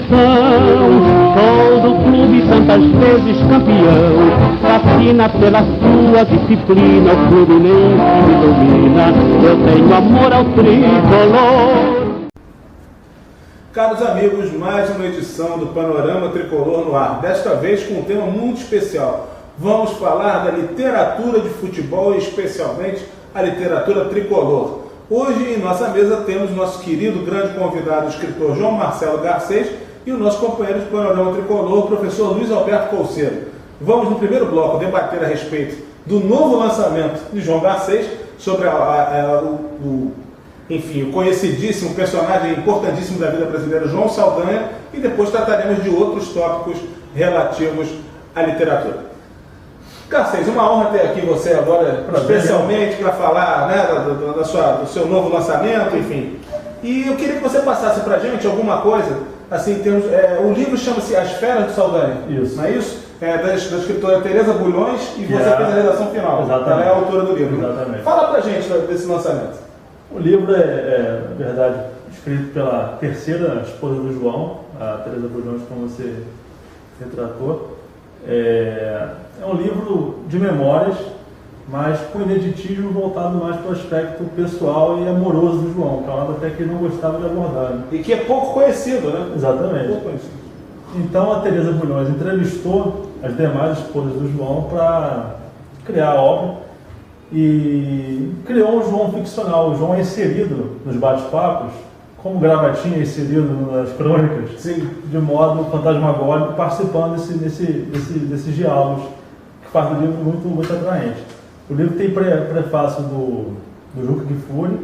Sou do clube tantas vezes campeão, fascina pela sua disciplina, o Fluminense me domina, eu tenho amor ao tricolor. Caros amigos, mais uma edição do Panorama Tricolor no ar, desta vez com um tema muito especial. Vamos falar da literatura de futebol e especialmente a literatura tricolor. Hoje em nossa mesa temos nosso querido grande convidado, o escritor João Marcelo Garcês, e o nosso companheiro de Panorama Tricolor, o professor Luiz Alberto Colceiro. Vamos no primeiro bloco debater a respeito do novo lançamento de João Garcês, sobre o conhecidíssimo personagem importantíssimo da vida brasileira, João Saldanha, e depois trataremos de outros tópicos relativos à literatura. Garcês, uma honra ter aqui você agora, especialmente para falar, né, do seu novo lançamento, enfim. E eu queria que você passasse para a gente alguma coisa, assim, o livro chama-se As Feras do Saldanha, isso. Não é isso? Da escritora Tereza Bulhões, e você fez a redação final. Exatamente. Ela é a autora do livro. Exatamente. Fala para a gente desse lançamento. O livro na verdade, escrito pela terceira esposa do João, a Tereza Bulhões, como você retratou. É um livro de memórias, mas com ineditismo voltado mais para o aspecto pessoal e amoroso do João, que é algo até que ele não gostava de abordar. E que é pouco conhecido, né? Exatamente. Pouco conhecido. Então a Tereza Bulhões entrevistou as demais esposas do João para criar a obra e criou um João ficcional. O João é inserido nos bate-papos, como Gravatinha é inserido nas crônicas, sim, de modo fantasmagórico, participando desses diálogos, que faz do livro muito atraente. O livro tem prefácio do Juca Kfouri,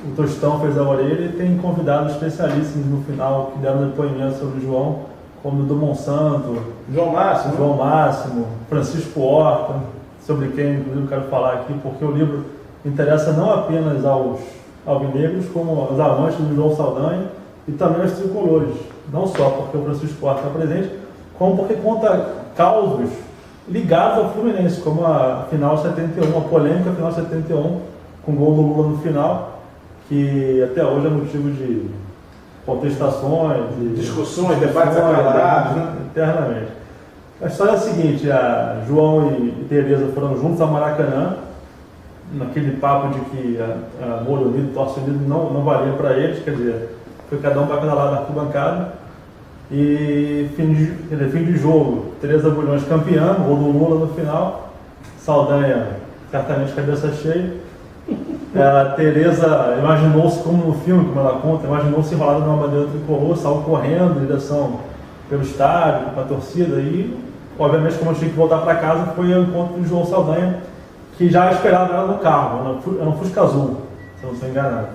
o Tostão fez a orelha, e tem convidados especialíssimos no final que deram depoimento sobre o João, como o do Monsanto, João Máximo, Francisco Horta, sobre quem inclusive eu quero falar aqui, porque o livro interessa não apenas aos alvinegros, como aos amantes do João Saldanha e também aos tricolores, não só porque o Francisco Horta está presente, como porque conta causos ligados ao Fluminense, como a final 71, a polêmica final 71, com o gol do Lula no final, que até hoje é motivo de contestações, de discussões, debates acalorados, né? Eternamente. A história é a seguinte: a João e Tereza foram juntos ao Maracanã, naquele papo de que amor unido, torce unido não valia para eles, quer dizer, foi cada um para cada lado da arquibancada. E fim de jogo, Tereza Bulhões campeã, gol do Lula no final, Saldanha certamente cabeça cheia. A Tereza imaginou-se, como no filme, como ela conta, imaginou-se enrolada numa bandeira tricolor, saiu correndo em direção pelo estádio, para a torcida, e obviamente, como eu tinha que voltar para casa, foi o encontro do João Saldanha, que já esperava ela no carro, era um Fusca azul, se eu não estou enganado.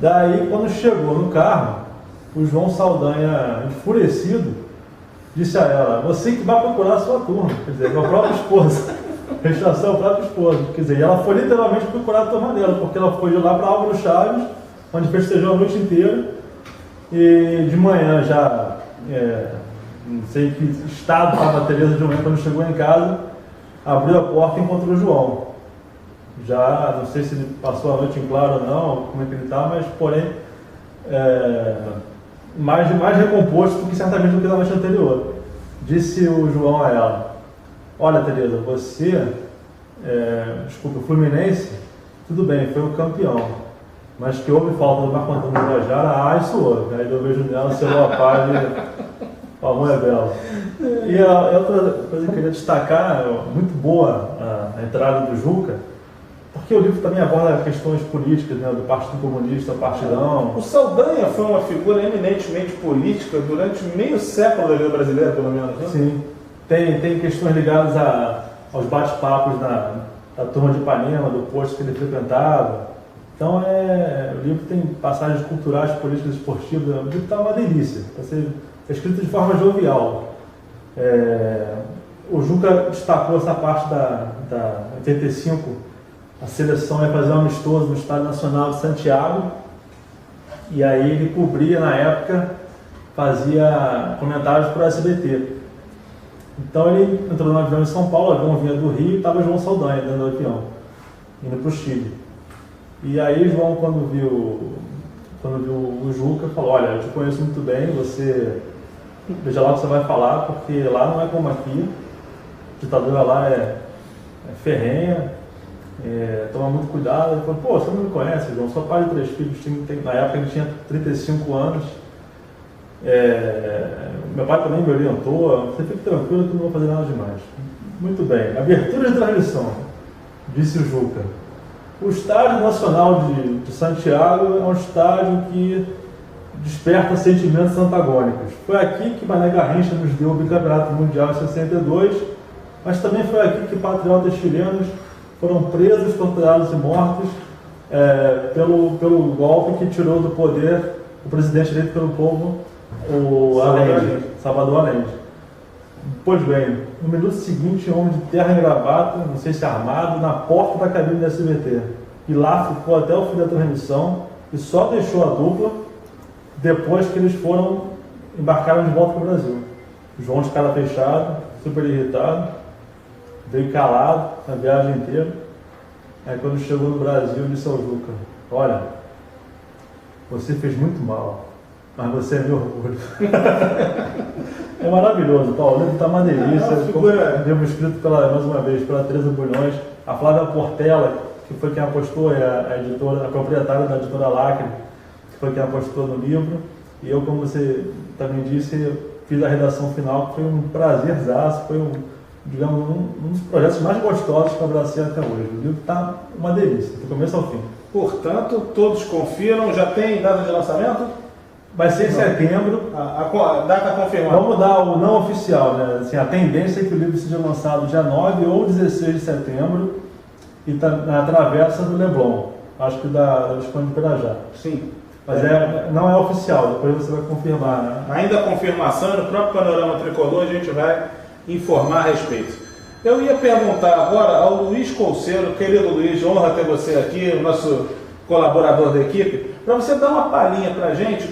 Daí, quando chegou no carro, o João Saldanha, enfurecido, disse a ela: você que vai procurar a sua turma, quer dizer, a própria esposa, rechaçou a própria esposa, quer dizer, e ela foi literalmente procurar a turma dela, porque ela foi de lá para Álvaro Chaves, onde festejou a noite inteira, e de manhã já, não sei em que estado estava a Tereza de manhã quando chegou em casa, abriu a porta e encontrou o João. Já, não sei se ele passou a noite em claro ou não, como é que ele está, mas porém, mais recomposto do que certamente do que na noite anterior. Disse o João a ela: olha, Tereza, você, desculpa, o Fluminense, tudo bem, foi o campeão, mas que houve falta do Marco Antônio Guajara, isso houve. Aí eu vejo nela, selou a página, o amor é belo. E a outra coisa que eu queria destacar, muito boa a entrada do Juca, porque o livro também aborda questões políticas, né, do Partido Comunista, partidão. O Saldanha foi uma figura eminentemente política durante meio século da vida brasileira, pelo menos, né? Sim. Tem questões ligadas aos bate-papos da turma de Ipanema, do posto que ele frequentava. Então, o livro tem passagens culturais, políticas, esportivas. O livro está uma delícia, está escrito de forma jovial. O Juca destacou essa parte da 85, a seleção ia fazer um amistoso no Estádio Nacional de Santiago, e aí ele cobria, na época, fazia comentários para o SBT. Então ele entrou no avião em São Paulo, o avião vinha do Rio e estava João Saldanha dentro do avião, indo para o Chile. E aí João, quando viu o Juca, falou: olha, eu te conheço muito bem, você veja lá o que você vai falar, porque lá não é como aqui, a ditadura lá é ferrenha, toma muito cuidado. Ele falou: pô, você não me conhece, João, sou pai de 3 filhos, na época ele tinha 35 anos, meu pai também me orientou, você fique tranquilo que eu não vou fazer nada demais. Muito bem, abertura de transmissão, disse o Juca. O Estádio Nacional de Santiago é um estádio que desperta sentimentos antagônicos. Foi aqui que Mané Garrincha nos deu o bicampeonato mundial em 62, mas também foi aqui que patriotas chilenos foram presos, torturados e mortos pelo golpe que tirou do poder o presidente eleito pelo povo, o Allende, Salvador Allende. Pois bem, no minuto seguinte, um homem de terra e gravata, não sei se armado, na porta da cabine da SBT. E lá ficou até o fim da transmissão e só deixou a dupla depois que eles embarcaram de volta para o Brasil. O João de cara fechado, super irritado, veio calado a viagem inteira. Aí quando chegou no Brasil, disse ao Juca: olha, você fez muito mal, mas você é meu orgulho. É maravilhoso, Paulo, o livro está uma delícia. Livro escrito mais uma vez pela Teresa Bulhões, a Flávia Portela, que foi quem apostou, a proprietária da editora Lacre, que foi quem apostou no livro, e eu, como você também disse, fiz a redação final, que foi um prazerzaço, foi um dos projetos mais gostosos que eu abracei até hoje. O livro está uma delícia, do começo ao fim. Portanto, todos confiram, já tem data de lançamento? Vai ser em setembro. A data confirmada. Vamos dar o não oficial, né? Assim, a tendência é que o livro seja lançado dia 9 ou 16 de setembro e tá na Travessa do Leblon. Acho que da Visconde de Pirajá. Sim. Mas não é oficial, depois você vai confirmar, né? Ainda a confirmação, no próprio Panorama Tricolor a gente vai informar a respeito. Eu ia perguntar agora ao Luiz Colseiro, querido Luiz, honra ter você aqui, o nosso colaborador da equipe, para você dar uma palhinha para a gente,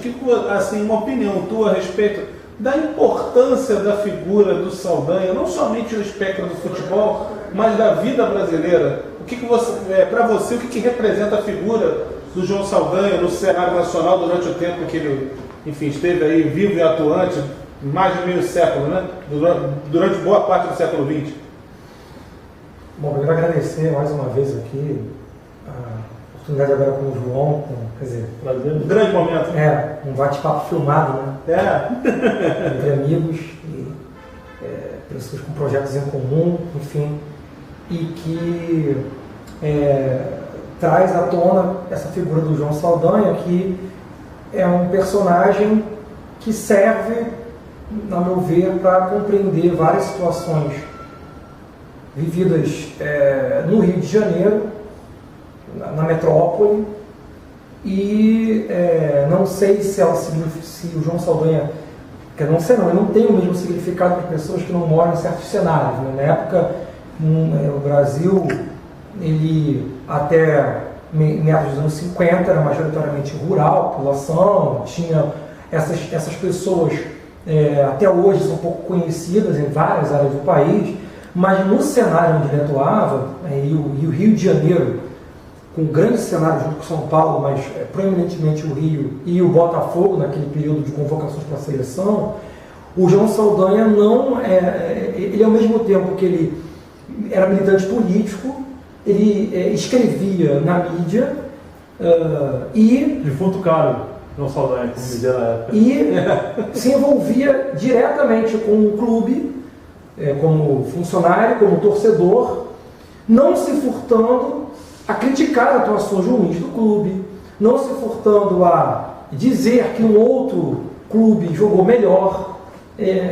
assim, uma opinião tua a respeito da importância da figura do Saldanha, não somente no espectro do futebol, mas da vida brasileira. Para você, o que representa a figura do João Saldanha no cenário nacional durante o tempo que ele, enfim, esteve aí vivo e atuante, mais de meio século, né? Durante boa parte do século XX. Bom, eu quero agradecer mais uma vez aqui a oportunidade agora com o João, quer dizer, um grande momento. Um bate-papo filmado, né? Entre amigos e pessoas com projetos em comum, enfim, e que traz à tona essa figura do João Saldanha, que é um personagem que serve, a meu ver, para compreender várias situações vividas no Rio de Janeiro, na metrópole, e não sei se o João Saldanha, eu não tenho o mesmo significado para pessoas que não moram em certos cenários, né? Na época, o Brasil, ele até meados dos anos 50 era majoritariamente rural, população, tinha essas pessoas até hoje são pouco conhecidas em várias áreas do país, mas no cenário onde ele atuava, e o Rio de Janeiro, com um grande cenário junto com São Paulo, mas proeminentemente o Rio e o Botafogo, naquele período de convocações para a seleção, o João Saldanha ele ao mesmo tempo que ele era militante político, ele escrevia na mídia e... Defunto caro, João Saldanha, como dizia na época. E se envolvia diretamente com o clube, como funcionário, como torcedor, não se furtando a criticar atuações ruins do clube, não se furtando a dizer que um outro clube jogou melhor,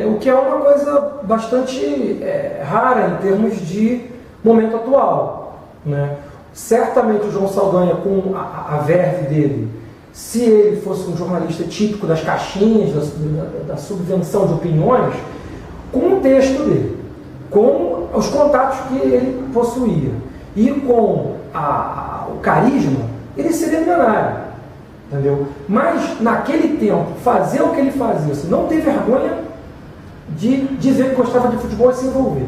o que é uma coisa bastante rara em termos de momento atual, né? Certamente o João Saldanha, com a verve dele, se ele fosse um jornalista típico das caixinhas, da subvenção de opiniões, com o texto dele, com os contatos que ele possuía e com o carisma, ele seria milionário, entendeu? Mas naquele tempo, fazer o que ele fazia, você não ter vergonha de dizer que gostava de futebol e se envolver.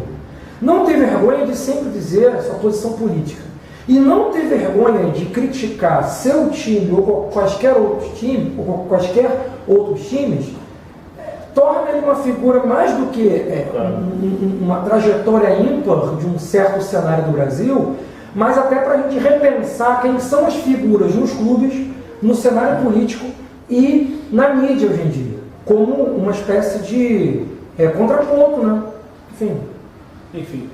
Não ter vergonha de sempre dizer a sua posição política. E não ter vergonha de criticar seu time ou quaisquer outros times, torna ele uma figura mais do que uma trajetória ímpar de um certo cenário do Brasil, mas até para a gente repensar quem são as figuras nos clubes, no cenário político e na mídia hoje em dia, como uma espécie de contraponto, né? Enfim.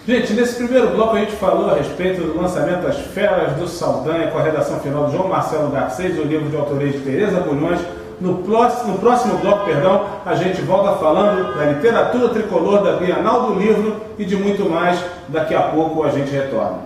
Gente, nesse primeiro bloco a gente falou a respeito do lançamento das Feras do Saldanha, com a redação final do João Marcelo Garcês, o livro de autoria de Tereza Bulhões. No próximo bloco, a gente volta falando da literatura tricolor, da Bienal do Livro e de muito mais. Daqui a pouco a gente retorna.